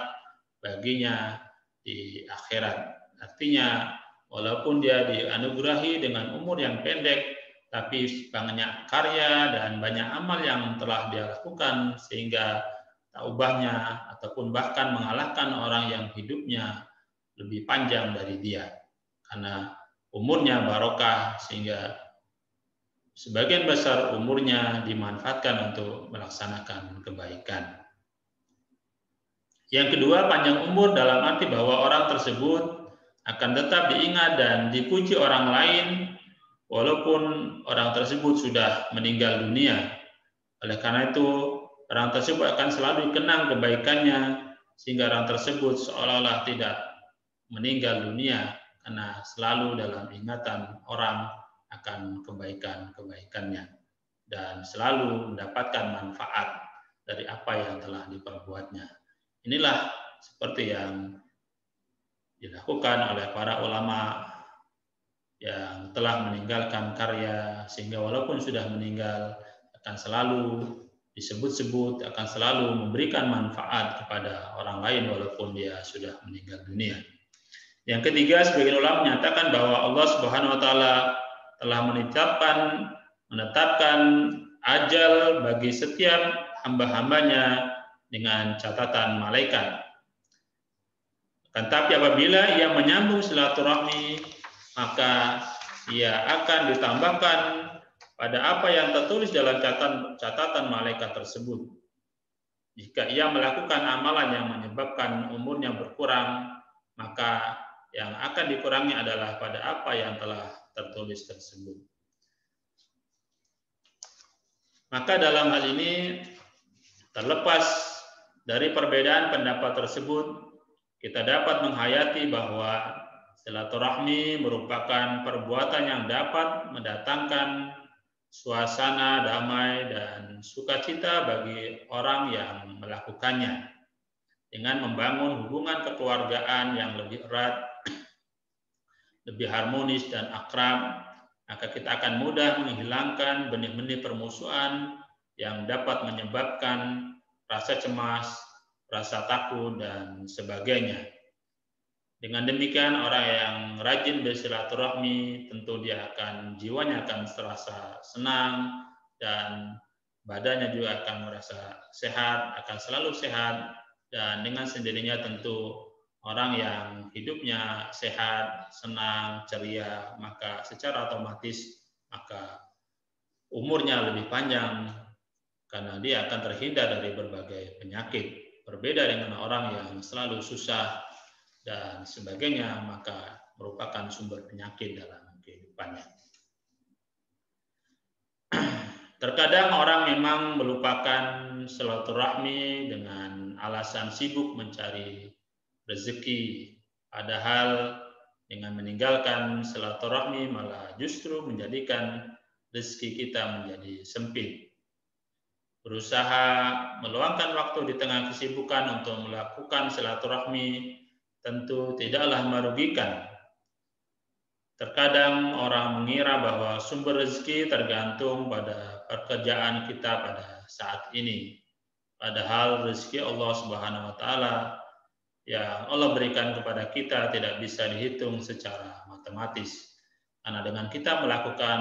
baginya di akhirat. Artinya walaupun dia dianugerahi dengan umur yang pendek, tapi banyak karya dan banyak amal yang telah dia lakukan sehingga tak ubahnya ataupun bahkan mengalahkan orang yang hidupnya lebih panjang dari dia. Karena umurnya barokah sehingga sebagian besar umurnya dimanfaatkan untuk melaksanakan kebaikan. Yang kedua, panjang umur dalam arti bahwa orang tersebut akan tetap diingat dan dipuji orang lain walaupun orang tersebut sudah meninggal dunia. Oleh karena itu, orang tersebut akan selalu dikenang kebaikannya sehingga orang tersebut seolah-olah tidak meninggal dunia karena selalu dalam ingatan orang akan kebaikan-kebaikannya dan selalu mendapatkan manfaat dari apa yang telah diperbuatnya. Inilah seperti yang dilakukan oleh para ulama yang telah meninggalkan karya sehingga walaupun sudah meninggal akan selalu disebut-sebut, akan selalu memberikan manfaat kepada orang lain walaupun dia sudah meninggal dunia. Yang ketiga, sebagian ulama menyatakan bahwa Allah Subhanahu wa taala telah menetapkan ajal bagi setiap hamba-hambanya dengan catatan malaikat. Tetapi apabila ia menyambung silaturahmi, maka ia akan ditambahkan pada apa yang tertulis dalam catatan malaikat tersebut. Jika ia melakukan amalan yang menyebabkan umurnya berkurang, maka yang akan dikurangi adalah pada apa yang telah tertulis tersebut. Maka dalam hal ini, terlepas dari perbedaan pendapat tersebut, kita dapat menghayati bahwa silaturahmi merupakan perbuatan yang dapat mendatangkan suasana damai dan sukacita bagi orang yang melakukannya. Dengan membangun hubungan kekeluargaan yang lebih erat, lebih harmonis dan akrab, maka kita akan mudah menghilangkan benih-benih permusuhan yang dapat menyebabkan rasa cemas, rasa takut, dan sebagainya. Dengan demikian, orang yang rajin bersilaturahmi tentu jiwanya akan terasa senang dan badannya juga akan merasa sehat, akan selalu sehat, dan dengan sendirinya tentu orang yang hidupnya sehat, senang, ceria, maka secara otomatis maka umurnya lebih panjang karena dia akan terhindar dari berbagai penyakit. Berbeda dengan orang yang selalu susah dan sebagainya, maka merupakan sumber penyakit dalam kehidupannya. Terkadang orang memang melupakan silaturahmi dengan alasan sibuk mencari rezeki, padahal dengan meninggalkan silaturahmi malah justru menjadikan rezeki kita menjadi sempit. Berusaha meluangkan waktu di tengah kesibukan untuk melakukan silaturahmi tentu tidaklah merugikan. Terkadang orang mengira bahwa sumber rezeki tergantung pada pekerjaan kita pada saat ini. Padahal rezeki Allah Subhanahu wa taala yang Allah berikan kepada kita tidak bisa dihitung secara matematis. Karena dengan kita melakukan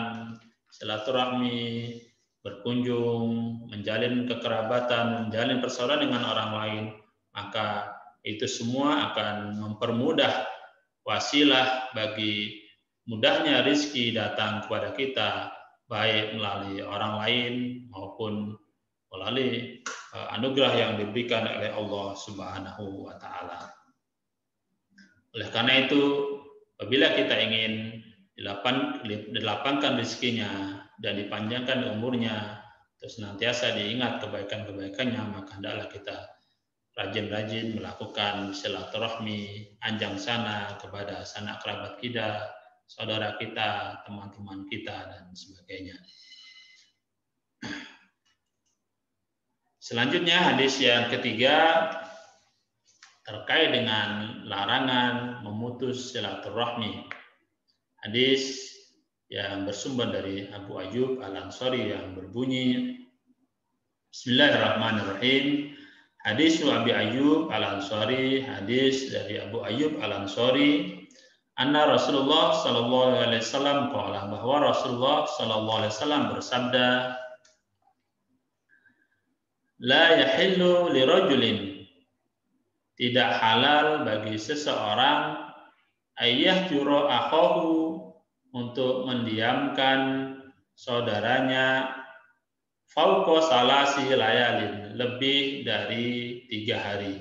silaturahmi, berkunjung, menjalin kekerabatan, menjalin persaudaraan dengan orang lain, maka itu semua akan mempermudah wasilah bagi mudahnya rizki datang kepada kita, baik melalui orang lain maupun melalui anugerah yang diberikan oleh Allah Subhanahu wa taala. Oleh karena itu, apabila kita ingin dilapangkan rezekinya dan dipanjangkan umurnya, terus senantiasa diingat kebaikan-kebaikannya, maka hendaklah kita rajin-rajin melakukan silaturahmi, anjang sana kepada sanak kerabat kita, saudara kita, teman-teman kita, dan sebagainya. Selanjutnya hadis yang ketiga terkait dengan larangan memutus silaturahmi. Hadis yang bersumber dari Abu Ayyub Al-Ansari yang berbunyi, Bismillahirrahmanirrahim. Hadis Abi Ayyub Al-Ansari, hadis dari Abu Ayyub Al-Ansari, anna Rasulullah sallallahu alaihi wasallam qala, bahwa Rasulullah sallallahu alaihi wasallam bersabda, la yahillu lirajulin, tidak halal bagi seseorang, ayah juro akhahu, untuk mendiamkan saudaranya, fauqa salasi layalin, lebih dari 3 hari.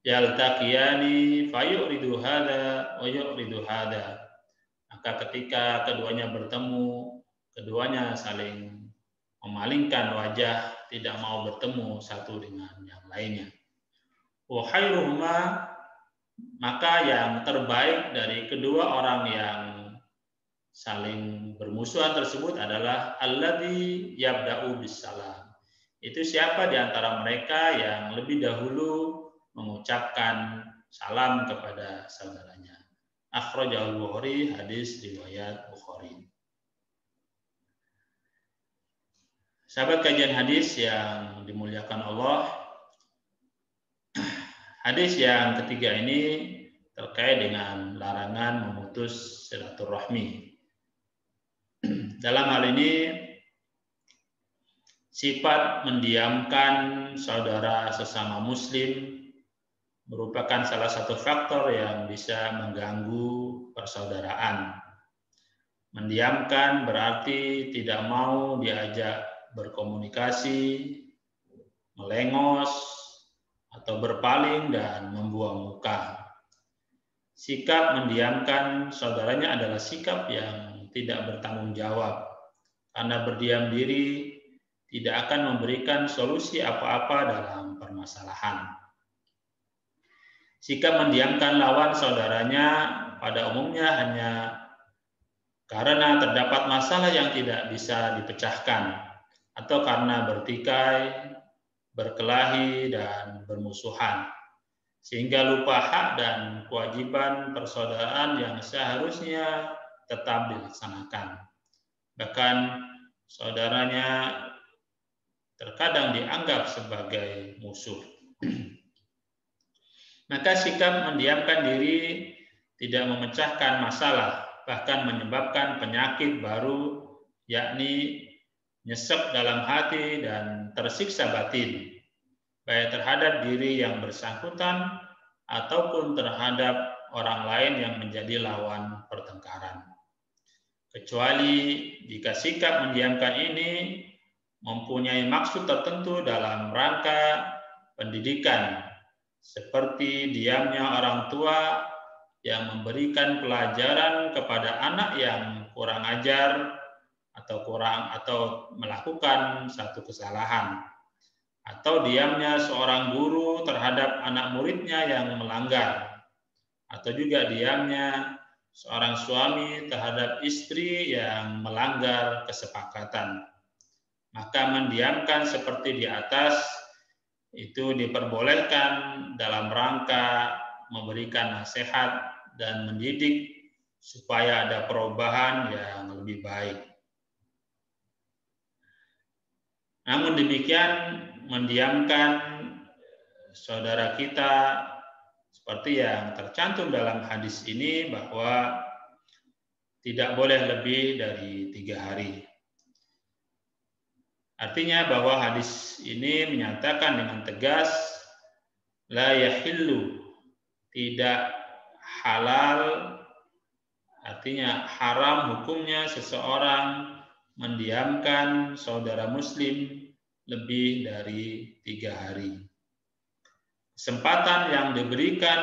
Yaltaqiyani fayuridu hada wa yuridu hada. Maka ketika keduanya bertemu, keduanya saling memalingkan wajah, tidak mau bertemu satu dengan yang lainnya. Wa khairuhuma, maka yang terbaik dari kedua orang yang saling bermusuhan tersebut adalah alladzi yabda'u bisalam. Itu siapa di antara mereka yang lebih dahulu mengucapkan salam kepada saudaranya. Akhrajahul Bukhari, hadis riwayat Bukhari. Sahabat kajian hadis yang dimuliakan Allah, hadis yang ketiga ini terkait dengan larangan memutus silaturahmi. Dalam hal ini, sifat mendiamkan saudara sesama muslim merupakan salah satu faktor yang bisa mengganggu persaudaraan. Mendiamkan berarti tidak mau diajak berkomunikasi, melengos, atau berpaling dan membuang muka. Sikap mendiamkan saudaranya adalah sikap yang tidak bertanggung jawab, karena berdiam diri tidak akan memberikan solusi apa-apa dalam permasalahan. Sikap mendiamkan lawan saudaranya pada umumnya hanya karena terdapat masalah yang tidak bisa dipecahkan, atau karena bertikai, berkelahi, dan bermusuhan, sehingga lupa hak dan kewajiban persaudaraan yang seharusnya tetap dilaksanakan. Bahkan saudaranya terkadang dianggap sebagai musuh. Maka sikap mendiamkan diri tidak memecahkan masalah, bahkan menyebabkan penyakit baru, yakni nyesek dalam hati dan tersiksa batin, baik terhadap diri yang bersangkutan ataupun terhadap orang lain yang menjadi lawan pertengkaran. Kecuali jika sikap mendiamkan ini mempunyai maksud tertentu dalam rangka pendidikan, seperti diamnya orang tua yang memberikan pelajaran kepada anak yang kurang ajar atau melakukan satu kesalahan, atau diamnya seorang guru terhadap anak muridnya yang melanggar, atau juga diamnya seorang suami terhadap istri yang melanggar kesepakatan. Maka mendiamkan seperti di atas itu diperbolehkan dalam rangka memberikan nasihat dan mendidik supaya ada perubahan yang lebih baik. Namun demikian, mendiamkan saudara kita seperti yang tercantum dalam hadis ini bahwa tidak boleh lebih dari 3 hari. Artinya bahwa hadis ini menyatakan dengan tegas, la yahillu, tidak halal, artinya haram hukumnya seseorang mendiamkan saudara muslim lebih dari 3 hari. Kesempatan yang diberikan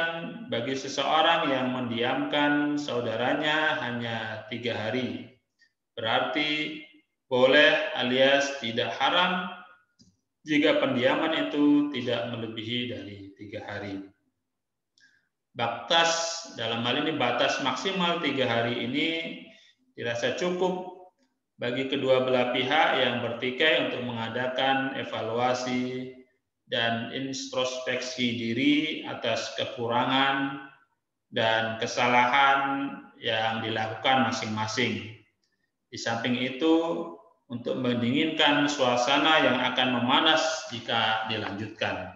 bagi seseorang yang mendiamkan saudaranya hanya 3 hari. Berarti boleh alias tidak haram jika pendiaman itu tidak melebihi dari 3 hari. Batas, dalam hal ini batas maksimal 3 hari ini dirasa cukup bagi kedua belah pihak yang bertikai untuk mengadakan evaluasi dan introspeksi diri atas kekurangan dan kesalahan yang dilakukan masing-masing. Di samping itu, untuk mendinginkan suasana yang akan memanas jika dilanjutkan.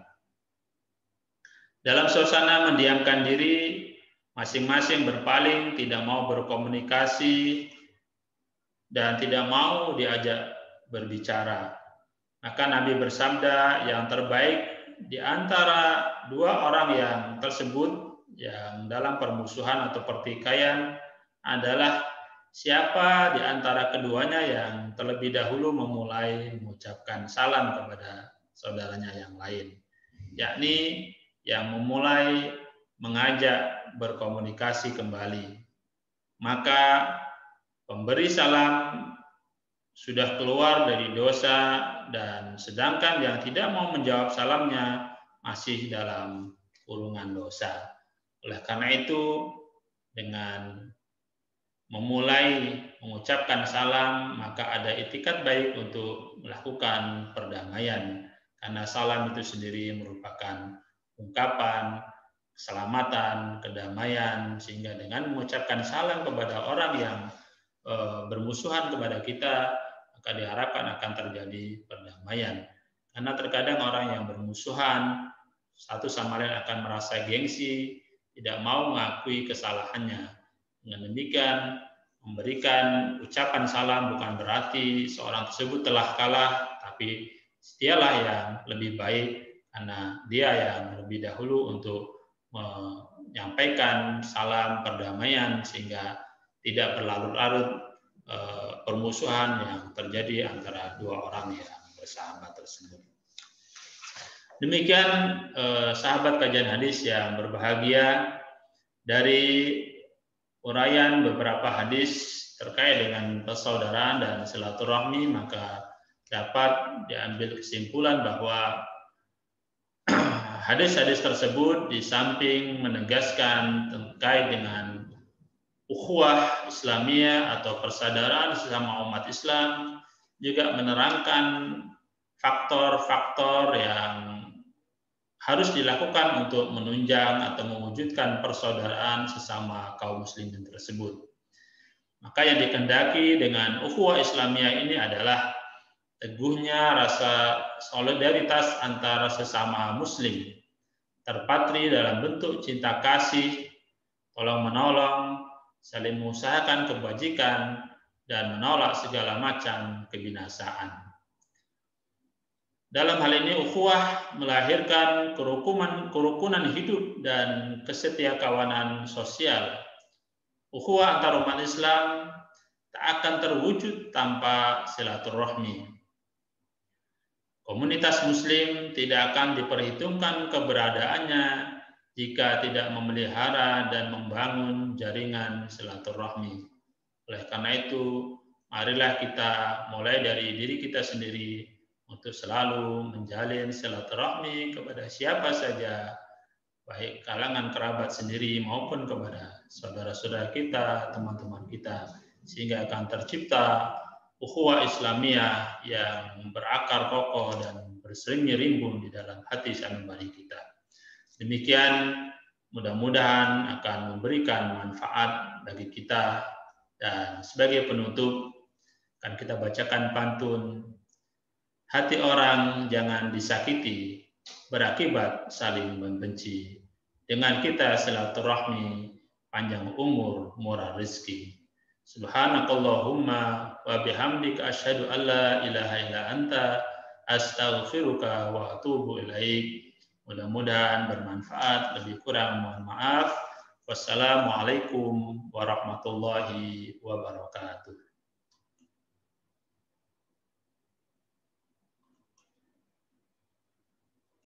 Dalam suasana mendiamkan diri, masing-masing berpaling, tidak mau berkomunikasi, dan tidak mau diajak berbicara. Maka Nabi bersabda, yang terbaik di antara 2 orang yang tersebut yang dalam permusuhan atau pertikaian adalah siapa di antara keduanya yang terlebih dahulu memulai mengucapkan salam kepada saudaranya yang lain, yakni yang memulai mengajak berkomunikasi kembali. Maka pemberi salam sudah keluar dari dosa, dan sedangkan yang tidak mau menjawab salamnya masih dalam kurungan dosa. Oleh karena itu, dengan memulai mengucapkan salam, maka ada itikat baik untuk melakukan perdamaian. Karena salam itu sendiri merupakan ungkapan keselamatan, kedamaian, sehingga dengan mengucapkan salam kepada orang yang bermusuhan kepada kita, maka diharapkan akan terjadi perdamaian. Karena terkadang orang yang bermusuhan satu sama lain akan merasa gengsi, tidak mau mengakui kesalahannya. Dengan demikian, memberikan ucapan salam bukan berarti seorang tersebut telah kalah, tapi dialah yang lebih baik karena dia yang lebih dahulu untuk menyampaikan salam perdamaian sehingga tidak berlarut-larut permusuhan yang terjadi antara 2 orang yang bersahabat tersebut. Demikian sahabat kajian hadis yang berbahagia, dari uraian beberapa hadis terkait dengan persaudaraan dan silaturahmi, maka dapat diambil kesimpulan bahwa hadis-hadis tersebut di samping menegaskan terkait dengan ukhuwah Islamiyah atau persaudaraan sesama umat Islam, juga menerangkan faktor-faktor yang harus dilakukan untuk menunjang atau mewujudkan persaudaraan sesama kaum muslimin tersebut. Maka yang dikehendaki dengan ukhuwah Islamiyah ini adalah teguhnya rasa solidaritas antara sesama muslim, terpatri dalam bentuk cinta kasih, tolong-menolong, saling mengusahakan kebajikan, dan menolak segala macam kebinasaan. Dalam hal ini, ukhuwah melahirkan kerukunan hidup dan kesetiakawanan sosial. Ukhuwah antar umat Islam tak akan terwujud tanpa silaturahmi. Komunitas muslim tidak akan diperhitungkan keberadaannya jika tidak memelihara dan membangun jaringan silaturahmi. Oleh karena itu, marilah kita mulai dari diri kita sendiri untuk selalu menjalin silaturahmi kepada siapa saja, baik kalangan kerabat sendiri maupun kepada saudara-saudara kita, teman-teman kita, sehingga akan tercipta ukhuwah Islamiyah yang berakar kokoh dan bersemi rimbun di dalam hati sanubari kita. Demikian, mudah-mudahan akan memberikan manfaat bagi kita. Dan sebagai penutup akan kita bacakan pantun, hati orang jangan disakiti berakibat saling membenci. Dengan kita silaturahmi, panjang umur, murah rezeki. Subhanakallahumma wa bihamdika asyhadu an la ilaha illa anta astaghfiruka wa atubu ilaik. Mudah-mudahan bermanfaat, lebih kurang mohon maaf. Wassalamualaikum warahmatullahi wabarakatuh.